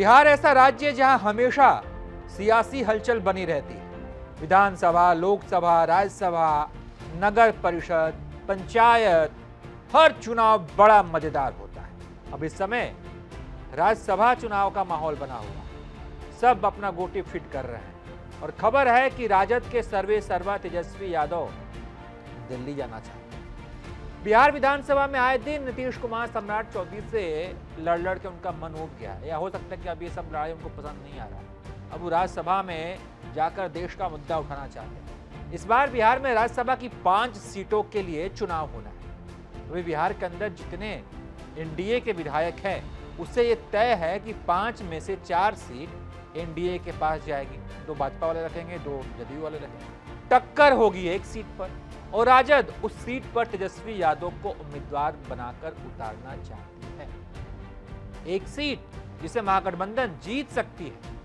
बिहार ऐसा राज्य है जहां हमेशा सियासी हलचल बनी रहती है। विधानसभा, लोकसभा, राज्यसभा, नगर परिषद, पंचायत, हर चुनाव बड़ा मजेदार होता है। अब इस समय राज्यसभा चुनाव का माहौल बना हुआ है। सब अपना गोटी फिट कर रहे हैं और खबर है कि राजद के सर्वे सर्वा तेजस्वी यादव दिल्ली जाना चाहते हैं। बिहार विधानसभा में आए दिन नीतीश कुमार सम्राट चौधरी से लड़ के उनका मन उब गया है, या हो सकता है कि अब ये सब लड़ाई उनको पसंद नहीं आ रहा है। अब वो राज्यसभा में जाकर देश का मुद्दा उठाना चाहते हैं। इस बार बिहार में राज्यसभा की 5 सीटों के लिए चुनाव होना है। अभी बिहार के अंदर जितने एनडीए के विधायक हैं उससे ये तय है कि 5 में से 4 सीट एनडीए के पास जाएगी, 2 भाजपा वाले रखेंगे, 2 जदयू वाले रखेंगे। टक्कर होगी एक सीट पर और राजद उस सीट पर तेजस्वी यादव को उम्मीदवार बनाकर उतारना चाहती है। एक सीट जिसे महागठबंधन जीत सकती है,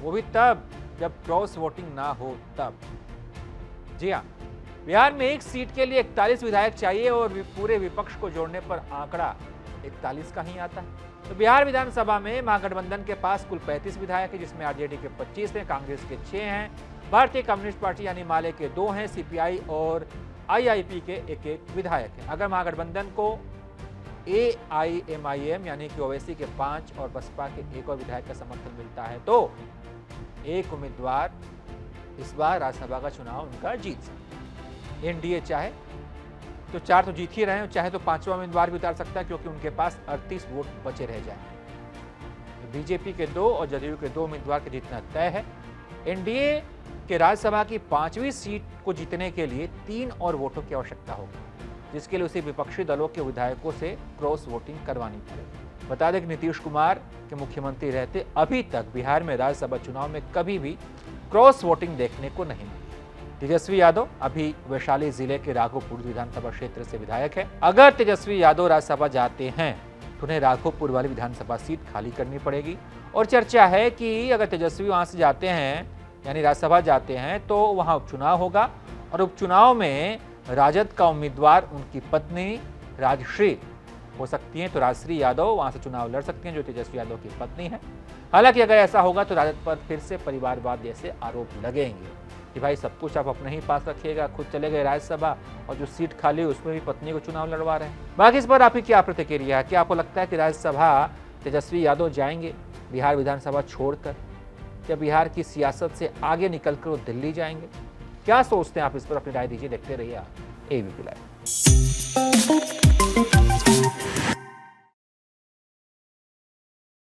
वो भी तब जब क्रॉस वोटिंग ना हो तब। जी हाँ, बिहार में एक सीट के लिए 41 विधायक चाहिए और पूरे विपक्ष को जोड़ने पर आंकड़ा 41 का ही आता है। तो बिहार विधानसभा में महागठबंधन के पास कुल 35 विधायक है, जिसमें आरजेडी के 25 हैं, कांग्रेस के 6 हैं, भारतीय कम्युनिस्ट पार्टी यानी माले के 2 हैं, सीपीआई और आईआईपी के 1-1 विधायक हैं। अगर महागठबंधन को एआईएमआईएम यानी कि ओवैसी के 5 और बसपा के 1 और विधायक का समर्थन मिलता है तो एक उम्मीदवार इस बार राज्यसभा का चुनाव उनका जीत सकता है। एनडीए चाहे तो 4 तो जीत ही रहे हैं, चाहे तो 5वां उम्मीदवार भी उतार सकता है, क्योंकि उनके पास 38 वोट बचे रह जाएंगे। बीजेपी के 2 और जदयू के 2 उम्मीदवार का जीतना तय है। एनडीए के राज्यसभा की 5वीं सीट को जीतने के लिए 3 और वोटों की आवश्यकता होगी, जिसके लिए उसे विपक्षी दलों के विधायकों से क्रॉस वोटिंग करवानी पड़ेगी। बता दें कि नीतीश कुमार के मुख्यमंत्री रहते अभी तक बिहार में राज्यसभा चुनाव में कभी भी क्रॉस वोटिंग देखने को नहीं मिली। तेजस्वी यादव अभी वैशाली जिले के राघोपुर विधानसभा क्षेत्र से विधायक है। अगर तेजस्वी यादव राज्यसभा जाते हैं तो उन्हें राघोपुर वाली विधानसभा सीट खाली करनी पड़ेगी और चर्चा है कि अगर तेजस्वी वहां से जाते हैं यानी राज्यसभा जाते हैं तो वहां उपचुनाव होगा और उपचुनाव में राजद का उम्मीदवार उनकी पत्नी राजश्री हो सकती हैं। तो राजश्री यादव वहां से चुनाव लड़ सकती हैं, जो तेजस्वी यादव की पत्नी है। हालांकि अगर ऐसा होगा तो राजद पर फिर से परिवारवाद जैसे आरोप लगेंगे कि भाई सब कुछ आप अपने ही पास रखिएगा, खुद चले गए राज्यसभा और जो सीट खाली है उसमें भी पत्नी को चुनाव लड़वा रहे हैं। बाकी इस पर आपकी क्या प्रतिक्रिया है? क्या आपको लगता है कि राज्यसभा तेजस्वी यादव जाएंगे बिहार विधानसभा छोड़कर, या बिहार की सियासत से आगे निकलकर वो दिल्ली जाएंगे? क्या सोचते हैं आप इस पर? अपनी राय दीजिए। देखते रहिए आप एबीपी लाइव।